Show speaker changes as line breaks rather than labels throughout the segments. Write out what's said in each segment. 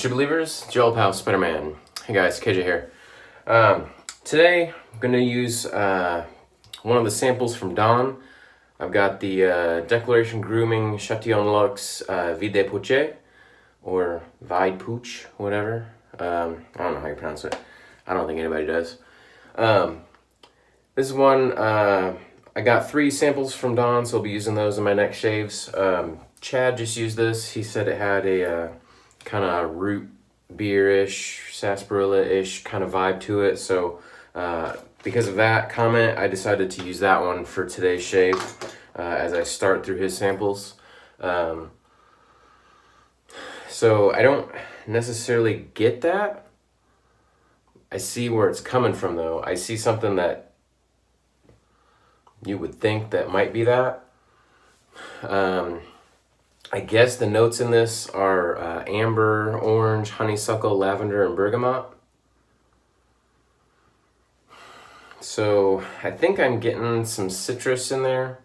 True Believers, Joel Pal, Spider-Man. Hey guys, KJ here. Today, I'm going to use one of the samples from Dawn. I've got the Declaration Grooming Chatillon Luxe Vide Poche, or Vide Poche, whatever. I don't know how you pronounce it. I don't think anybody does. This one, I got 3 samples from Dawn, so I'll be using those in my next shaves. Chad just used this. He said it had a kind of root beer-ish, sarsaparilla-ish kind of vibe to it. So because of that comment, I decided to use that one for today's shave as I start through his samples. So I don't necessarily get that. I see where it's coming from though. I see something that you would think that might be that. I guess the notes in this are amber, orange, honeysuckle, lavender, and bergamot. So I think I'm getting some citrus in there.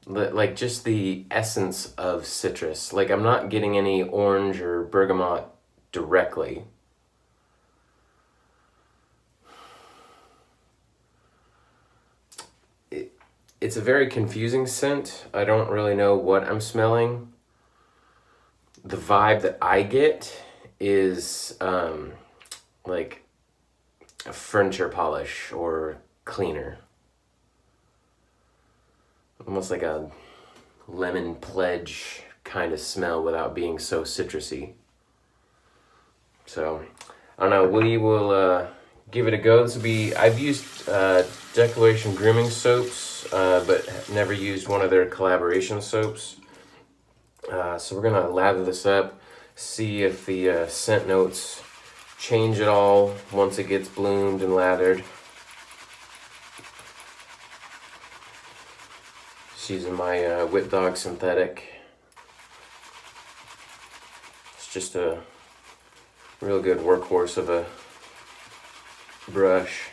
Like just the essence of citrus. Like I'm not getting any orange or bergamot directly. It's a very confusing scent. I don't really know what I'm smelling. The vibe that I get is like a furniture polish or cleaner. Almost like a lemon pledge kind of smell without being so citrusy. So, I don't know, we will give it a go. This will be, I've used Declaration Grooming soaps, but never used one of their collaboration soaps. So we're gonna lather this up, see if the scent notes change at all once it gets bloomed and lathered. Just using my Whip Dog synthetic. It's just a real good workhorse of a brush.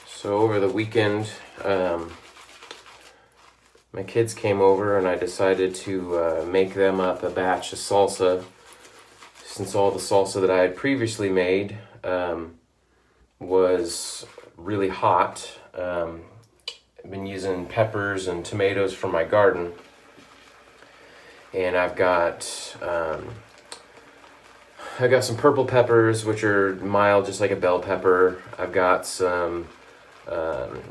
So over the weekend, my kids came over and I decided to make them up a batch of salsa, since all the salsa that I had previously made was really hot. I've been using peppers and tomatoes from my garden, and I've got some purple peppers, which are mild, just like a bell pepper. I've got some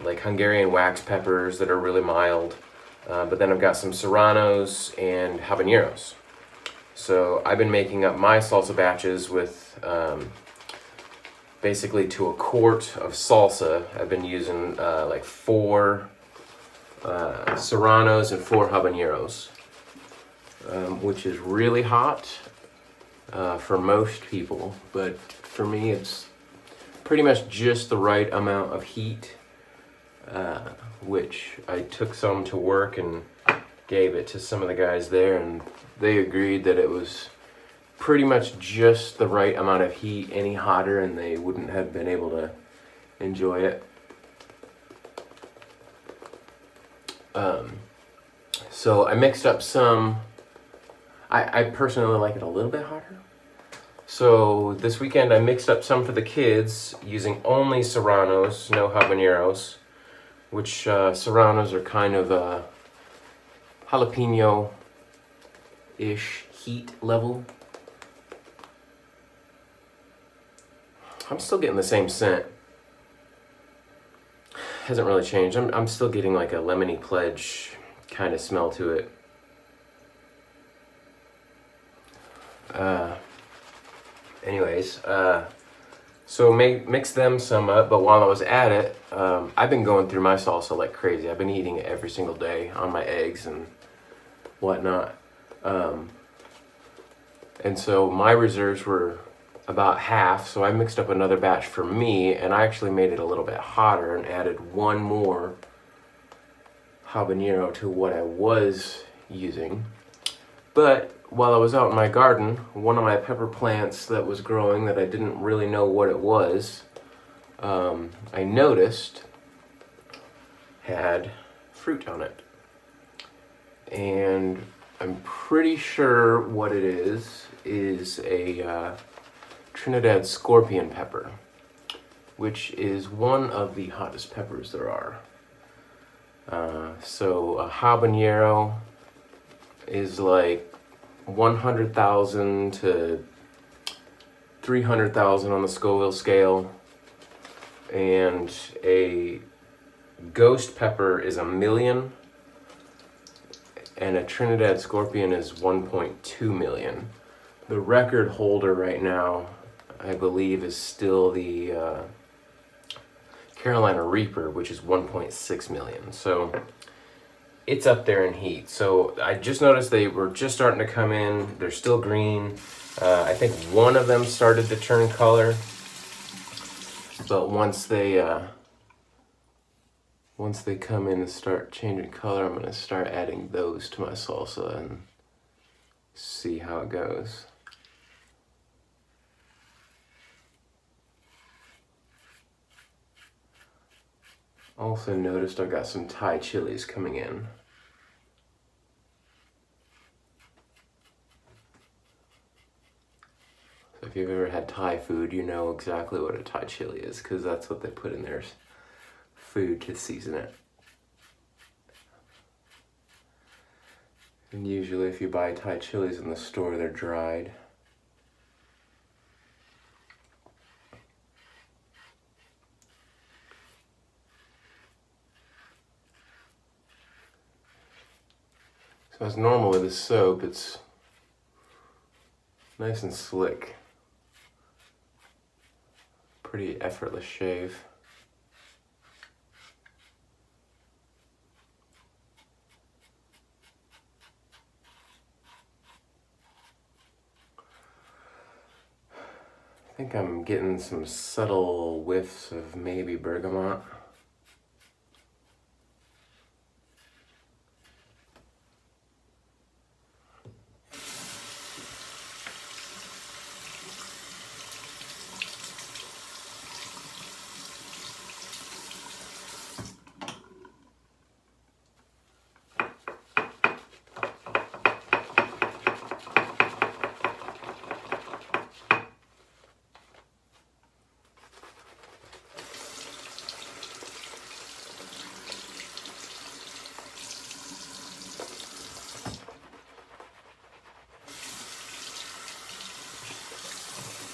like Hungarian wax peppers that are really mild, but then I've got some serranos and habaneros. So I've been making up my salsa batches with basically to a quart of salsa. I've been using like 4 serranos and 4 habaneros, which is really hot for most people, but for me it's pretty much just the right amount of heat, which I took some to work and gave it to some of the guys there, and they agreed that it was pretty much just the right amount of heat. Any hotter and they wouldn't have been able to enjoy it. So I mixed up some. I personally like it a little bit hotter. So this weekend I mixed up some for the kids using only serranos, no habaneros, which serranos are kind of a jalapeno-ish heat level. I'm still getting the same scent. Hasn't really changed. I'm still getting like a lemony pledge kind of smell to it. Anyways, so mix them some up, but while I was at it, I've been going through my salsa like crazy. I've been eating it every single day on my eggs and whatnot. And so my reserves were about half, so I mixed up another batch for me, and I actually made it a little bit hotter and added 1 more habanero to what I was using. But while I was out in my garden, one of my pepper plants that was growing that I didn't really know what it was, I noticed had fruit on it. And I'm pretty sure what it is a Trinidad scorpion pepper, which is one of the hottest peppers there are. So a habanero is like 100,000 to 300,000 on the Scoville scale, and a ghost pepper is 1,000,000, and a Trinidad scorpion is 1.2 million. The record holder right now, I believe, is still the Carolina Reaper, which is 1.6 million. So it's up there in heat. So I just noticed they were just starting to come in. They're still green. I think one of them started to turn color, but once they come in and start changing color, I'm gonna start adding those to my salsa and see how it goes. Also noticed I've got some Thai chilies coming in. So if you've ever had Thai food, you know exactly what a Thai chili is, because that's what they put in their food to season it. And usually if you buy Thai chilies in the store, they're dried. So as normal with the soap, it's nice and slick. Pretty effortless shave. I think I'm getting some subtle whiffs of maybe bergamot.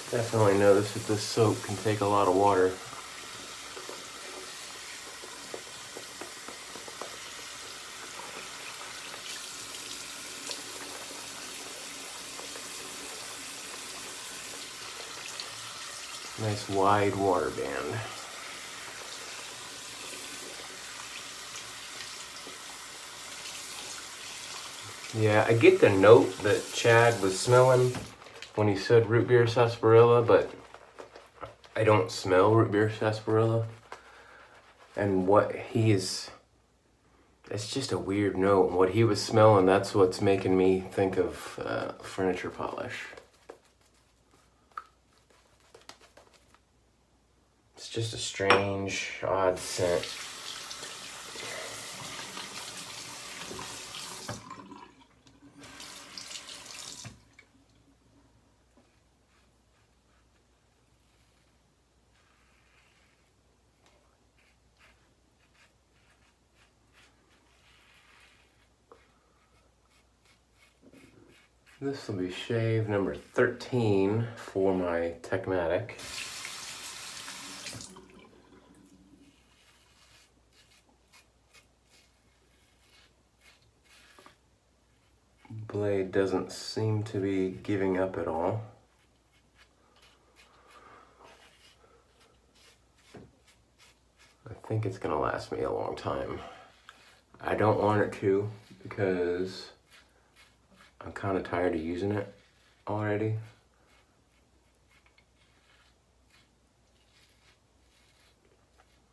Definitely notice that this soap can take a lot of water. Nice wide water band. Yeah, I get the note that Chad was smelling when he said root beer sarsaparilla, but I don't smell root beer sarsaparilla. And what he is, it's just a weird note. What he was smelling, that's what's making me think of furniture polish. It's just a strange, odd scent. This will be shave number 13 for my Techmatic. Blade doesn't seem to be giving up at all. I think it's gonna last me a long time. I don't want it to, because I'm kind of tired of using it already.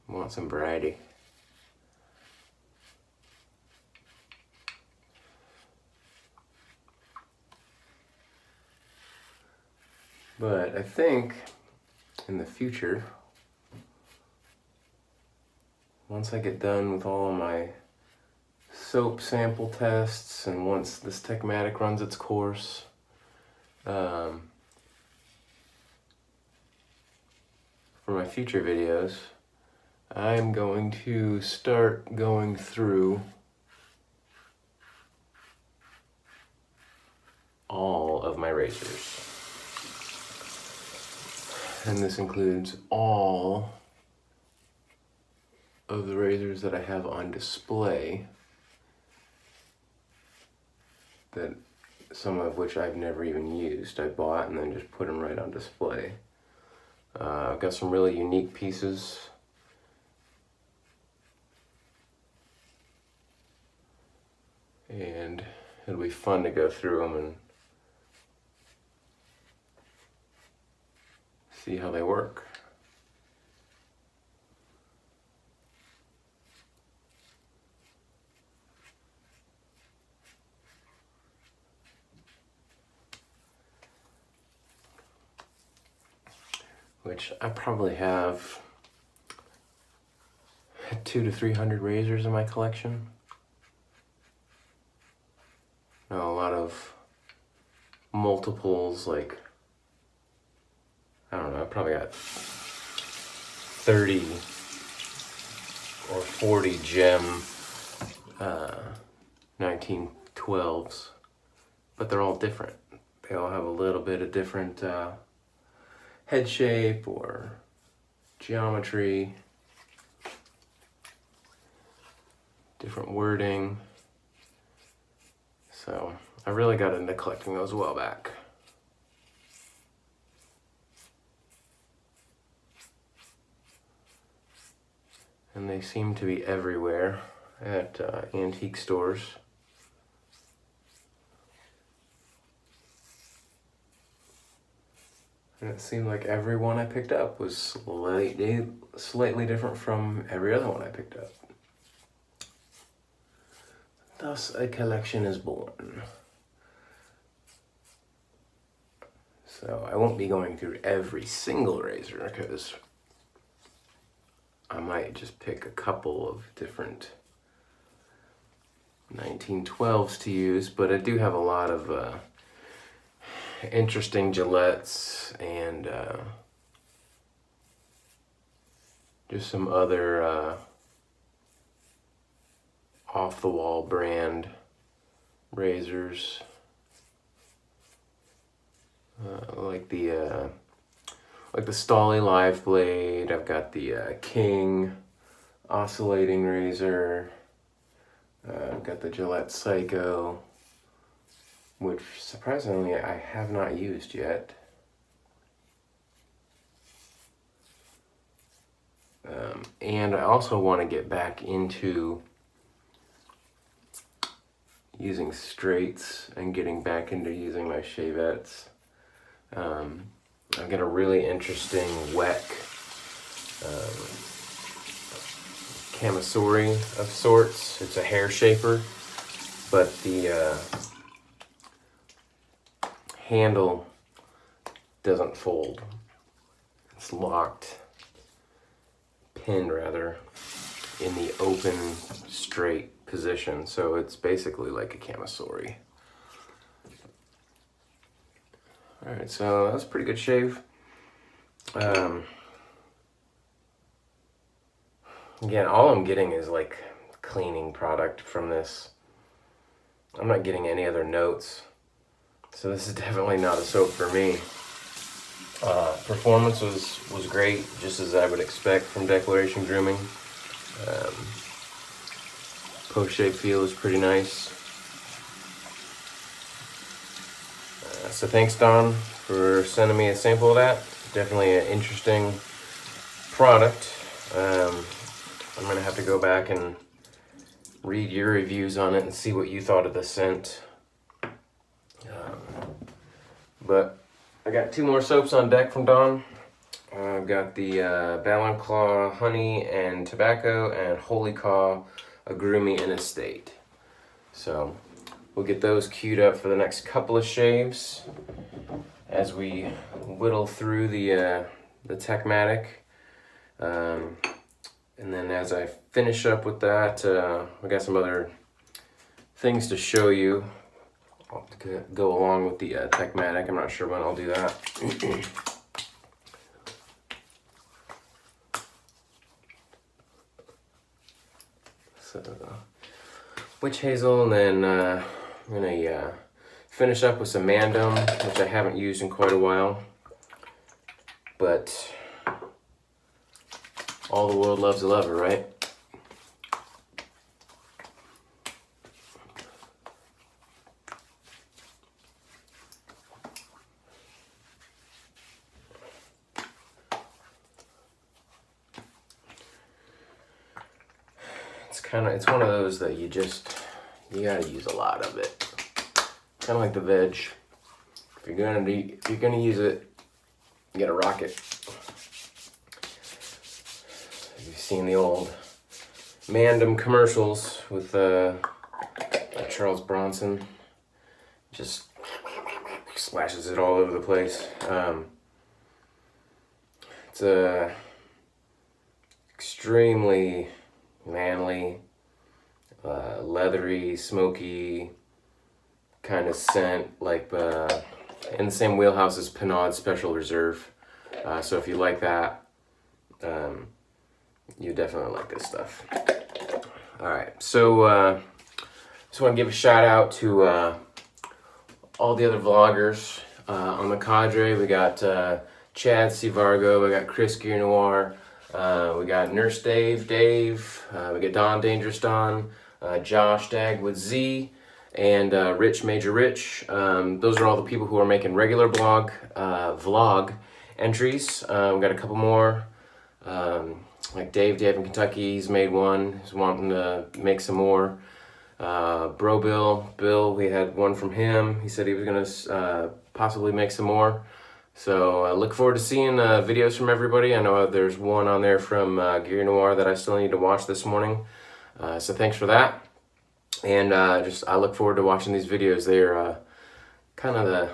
I want some variety. But I think in the future, once I get done with all of my soap sample tests and once this Techmatic runs its course, for my future videos, I'm going to start going through all of my razors. And this includes all of the razors that I have on display, that some of which I've never even used. I bought and then just put them right on display. I've got some really unique pieces. And it'll be fun to go through them and see how they work. Which I probably have 200 to 300 razors in my collection. Now, a lot of multiples, like, I don't know, I probably got 30 or 40 gem 1912s, but they're all different. They all have a little bit of different head shape or geometry, different wording. So I really got into collecting those a while back. And they seem to be everywhere at antique stores. And it seemed like every one I picked up was slightly different from every other one I picked up. Thus, a collection is born. So I won't be going through every single razor because I might just pick a couple of different 1912s to use, but I do have a lot of interesting Gillettes and just some other off-the-wall brand razors, like the Stolly Live Blade. I've got the King oscillating razor. I've got the Gillette Psycho, which surprisingly I have not used yet. And I also want to get back into using straights and getting back into using my shavettes. I've got a really interesting WEC camisori of sorts. It's a hair shaper, but the handle doesn't fold. It's locked, pinned rather, in the open straight position, so it's basically like a camisori. Alright, so that's a pretty good shave. Again, all I'm getting is like cleaning product from this. I'm not getting any other notes, so this is definitely not a soap for me. Performance was great, just as I would expect from Declaration Grooming. Poche feel is pretty nice. So thanks, Don, for sending me a sample of that. Definitely an interesting product. I'm gonna have to go back and read your reviews on it and see what you thought of the scent. But I got 2 more soaps on deck from Don. I've got the Ballon Claw Honey and Tobacco and Holy Caw, a Grooming in a State. So we'll get those queued up for the next couple of shaves. as we whittle through the Techmatic. And then as I finish up with that, I got some other things to show you to go along with the Techmatic. I'm not sure when I'll do that. So, witch hazel, and then I'm gonna finish up with some mandem, which I haven't used in quite a while, but all the world loves a lover, right? It's one of those that you gotta use a lot of it. Kind of like the veg. If you're gonna use it, you gotta rock it. You've seen the old Mandem commercials with Charles Bronson. Just splashes it all over the place. It's a extremely manly, leathery, smoky kind of scent, like in the same wheelhouse as Pinaud Special Reserve. So if you like that, you definitely like this stuff. All right, so just want to give a shout out to all the other vloggers on the cadre. We got Chad Civargo, we got Chris Gear Noir, we got Nurse Dave, we got Don Dangerous Don, Josh Dagwood Z, and Rich Major Rich. Those are all the people who are making regular vlog entries. We got a couple more, like Dave in Kentucky. He's made one. He's wanting to make some more. Bill, we had one from him. He said he was gonna possibly make some more. So I look forward to seeing videos from everybody. I know there's one on there from Gear Noir that I still need to watch this morning. So thanks for that. And I look forward to watching these videos. They're kind of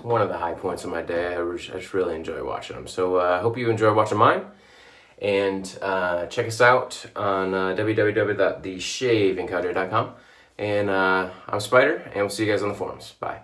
one of the high points of my day. I just really enjoy watching them. So I hope you enjoy watching mine. And check us out on www.theshavingcadre.com. And I'm Spider, and we'll see you guys on the forums. Bye.